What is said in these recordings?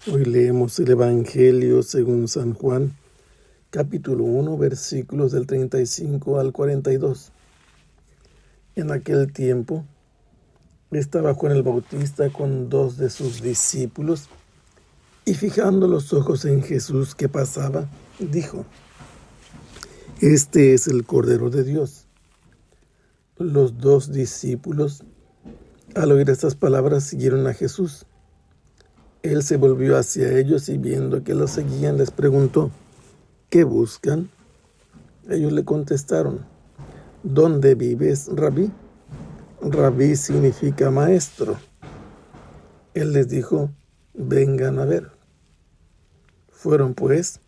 Hoy leemos el Evangelio según San Juan, capítulo 1, versículos del 35 al 42. En aquel tiempo estaba Juan el Bautista con dos de sus discípulos, y fijando los ojos en Jesús que pasaba, dijo: Este es el Cordero de Dios. Los dos discípulos, al oír estas palabras, siguieron a Jesús. Él se volvió hacia ellos y viendo que los seguían, les preguntó: ¿Qué buscan? Ellos le contestaron: ¿Dónde vives, Rabí? Rabí significa maestro. Él les dijo: Vengan a ver. Fueron pues,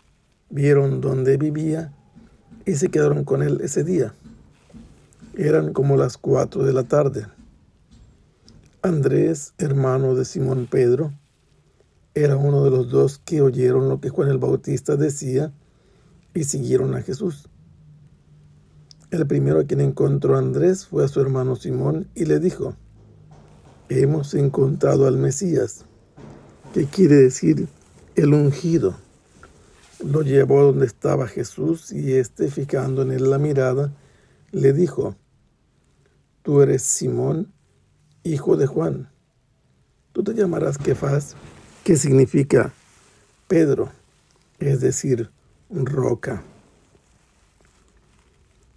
vieron dónde vivía y se quedaron con él ese día. Eran como las 4 de la tarde. Andrés, hermano de Simón Pedro, era uno de los dos que oyeron lo que Juan el Bautista decía y siguieron a Jesús. El primero a quien encontró a Andrés fue a su hermano Simón y le dijo: Hemos encontrado al Mesías, que quiere decir el ungido. Lo llevó a donde estaba Jesús y éste, fijando en él la mirada, le dijo: Tú eres Simón, hijo de Juan. Tú te llamarás Kefas, que significa Pedro, es decir, roca.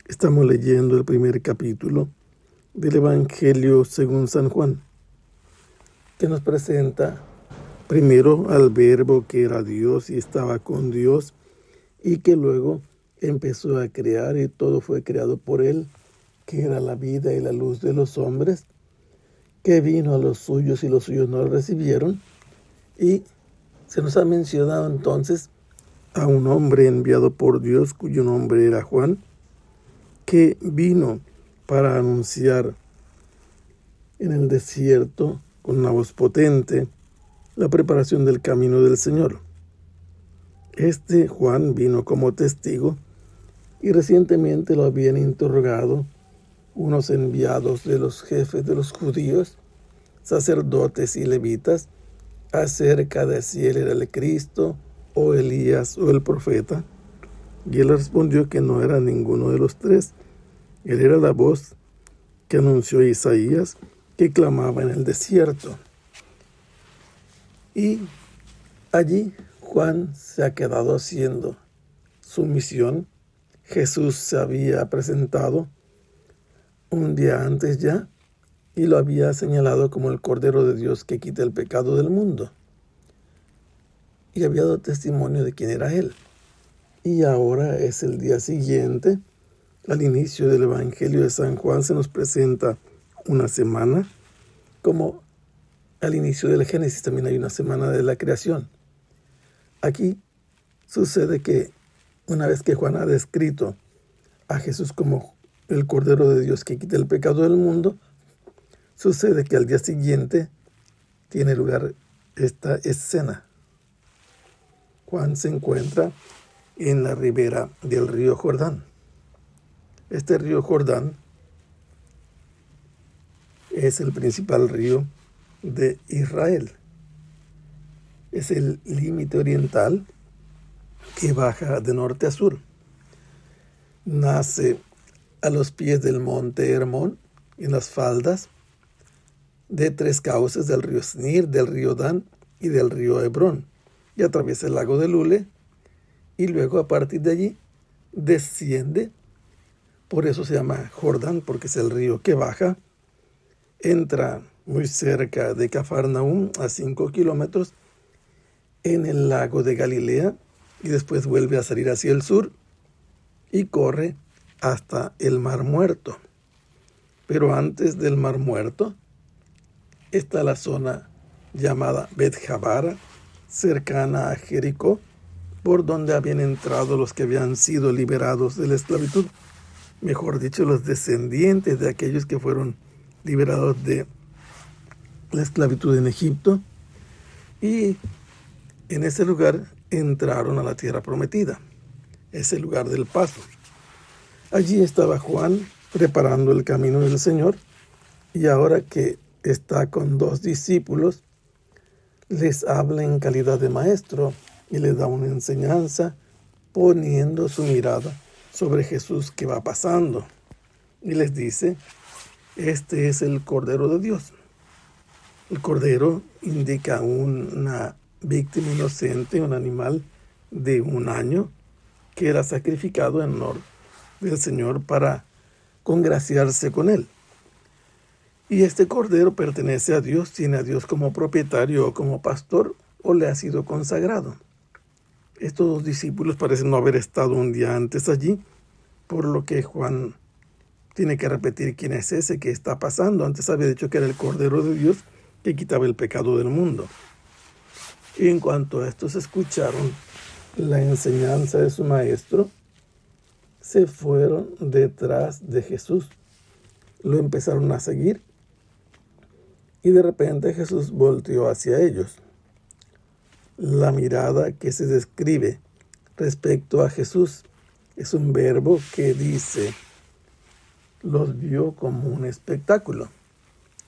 Estamos leyendo el primer capítulo del Evangelio según San Juan, que nos presenta primero al Verbo que era Dios y estaba con Dios, y que luego empezó a crear y todo fue creado por él, que era la vida y la luz de los hombres, que vino a los suyos y los suyos no lo recibieron. Y se nos ha mencionado entonces a un hombre enviado por Dios, cuyo nombre era Juan, que vino para anunciar en el desierto con una voz potente la preparación del camino del Señor. Este Juan vino como testigo y recientemente lo habían interrogado unos enviados de los jefes de los judíos, sacerdotes y levitas, acerca de si él era el Cristo, o Elías, o el profeta. Y él respondió que no era ninguno de los tres. Él era la voz que anunció Isaías, que clamaba en el desierto. Y allí Juan se ha quedado haciendo su misión. Jesús se había presentado un día antes ya, y lo había señalado como el Cordero de Dios que quita el pecado del mundo. Y había dado testimonio de quién era él. Y ahora es el día siguiente, al inicio del Evangelio de San Juan se nos presenta una semana, como al inicio del Génesis también hay una semana de la creación. Aquí sucede que una vez que Juan ha descrito a Jesús como el Cordero de Dios que quita el pecado del mundo, sucede que al día siguiente tiene lugar esta escena. Juan se encuentra en la ribera del río Jordán. Este río Jordán es el principal río de Israel. Es el límite oriental que baja de norte a sur. Nace a los pies del monte Hermón, en las faldas de 3 cauces del río Snir, del río Dan y del río Hebrón, y atraviesa el lago de Lule, y luego a partir de allí desciende. Por eso se llama Jordán, porque es el río que baja, entra muy cerca de Cafarnaúm, a 5 kilómetros, en el lago de Galilea, y después vuelve a salir hacia el sur y corre hasta el Mar Muerto. Pero antes del Mar Muerto está la zona llamada Bet-Jabara, cercana a Jericó, por donde habían entrado los que habían sido liberados de la esclavitud. Mejor dicho, los descendientes de aquellos que fueron liberados de la esclavitud en Egipto. Y en ese lugar entraron a la tierra prometida, ese lugar del paso. Allí estaba Juan preparando el camino del Señor, y ahora que está con 2 discípulos, les habla en calidad de maestro y les da una enseñanza poniendo su mirada sobre Jesús que va pasando. Y les dice, este es el Cordero de Dios. El Cordero indica una víctima inocente, un animal de 1 año que era sacrificado en honor del Señor para congraciarse con él. Y este Cordero pertenece a Dios, tiene a Dios como propietario o como pastor, o le ha sido consagrado. Estos 2 discípulos parecen no haber estado un día antes allí, por lo que Juan tiene que repetir quién es ese que está pasando. Antes había dicho que era el Cordero de Dios que quitaba el pecado del mundo. Y en cuanto a estos escucharon la enseñanza de su maestro, se fueron detrás de Jesús. Lo empezaron a seguir y de repente Jesús volteó hacia ellos. La mirada que se describe respecto a Jesús es un verbo que dice, los vio como un espectáculo.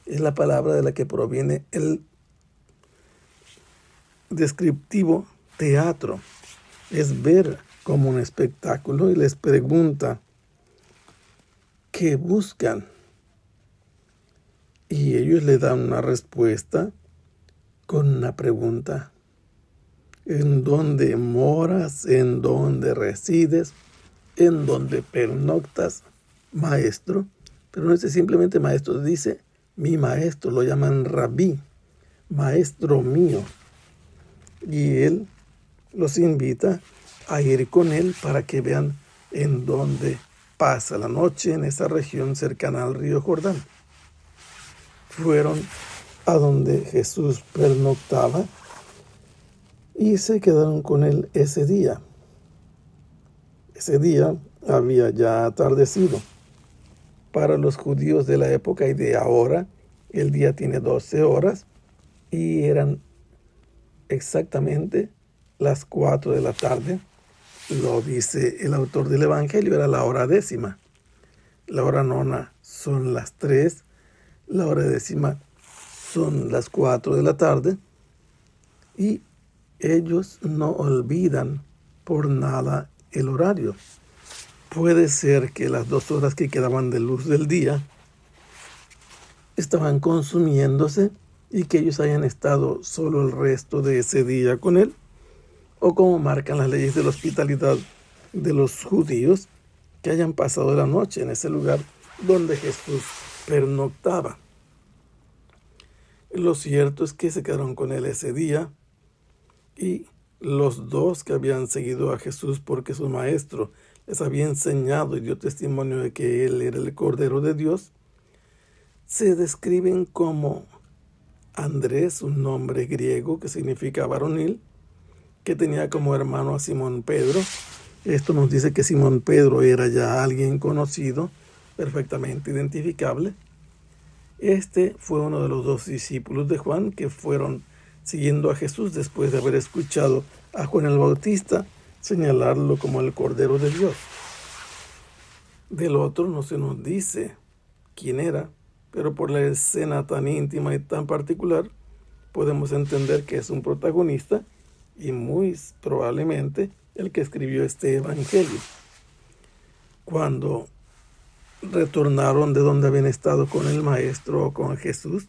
Es la palabra de la que proviene el descriptivo teatro. Es ver como un espectáculo y les pregunta, ¿qué buscan? Y ellos le dan una respuesta con una pregunta. ¿En dónde moras? ¿En dónde resides? ¿En dónde pernoctas, maestro? Pero no dice simplemente maestro, dice mi maestro, lo llaman rabí, maestro mío. Y él los invita a ir con él para que vean en dónde pasa la noche en esa región cercana al río Jordán. Fueron a donde Jesús pernoctaba y se quedaron con él ese día. Ese día había ya atardecido. Para los judíos de la época y de ahora, el día tiene 12 horas y eran exactamente las 4 de la tarde. Lo dice el autor del Evangelio, era la hora 10ª. La hora 9 son las 3, la hora 10ª son las 4 de la tarde y ellos no olvidan por nada el horario. Puede ser que las 2 horas que quedaban de luz del día estaban consumiéndose y que ellos hayan estado solo el resto de ese día con él, o como marcan las leyes de la hospitalidad de los judíos, que hayan pasado la noche en ese lugar donde Jesús pernoctaba. Lo cierto es que se quedaron con él ese día y los 2 que habían seguido a Jesús porque su maestro les había enseñado y dio testimonio de que él era el Cordero de Dios, se describen como Andrés, un nombre griego que significa varonil, que tenía como hermano a Simón Pedro. Esto nos dice que Simón Pedro era ya alguien conocido, perfectamente identificable. Este fue uno de los 2 discípulos de Juan que fueron siguiendo a Jesús después de haber escuchado a Juan el Bautista señalarlo como el Cordero de Dios. Del otro no se nos dice quién era, pero por la escena tan íntima y tan particular podemos entender que es un protagonista y muy probablemente el que escribió este evangelio. Cuando retornaron de donde habían estado con el maestro o con Jesús,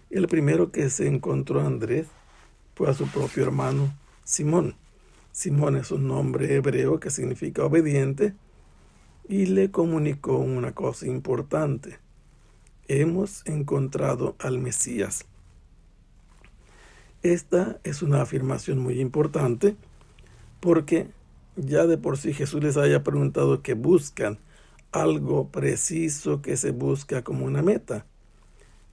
el primero que se encontró a Andrés fue a su propio hermano Simón. Simón es un nombre hebreo que significa obediente y le comunicó una cosa importante. Hemos encontrado al Mesías. Esta es una afirmación muy importante porque ya de por sí Jesús les haya preguntado que buscan algo preciso que se busca como una meta.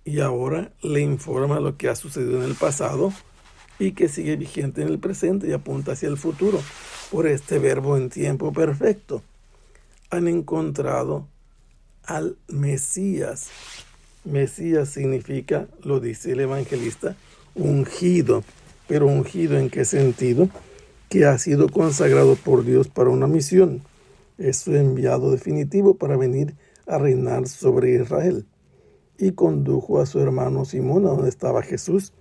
Y ahora le informa lo que ha sucedido en el pasado y que sigue vigente en el presente y apunta hacia el futuro por este verbo en tiempo perfecto. Han encontrado al Mesías. Mesías significa, lo dice el evangelista, ungido. Pero ungido ¿en qué sentido? Que ha sido consagrado por Dios para una misión. Es su enviado definitivo para venir a reinar sobre Israel. Y condujo a su hermano Simón a donde estaba Jesús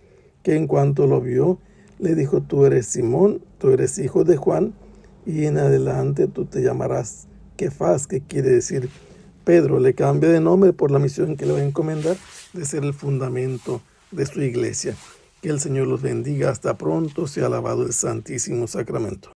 que en cuanto lo vio, le dijo: tú eres Simón, tú eres hijo de Juan, y en adelante tú te llamarás Kefas, que quiere decir Pedro. Le cambia de nombre por la misión que le va a encomendar de ser el fundamento de su iglesia. Que el Señor los bendiga. Hasta pronto. Sea alabado el Santísimo Sacramento.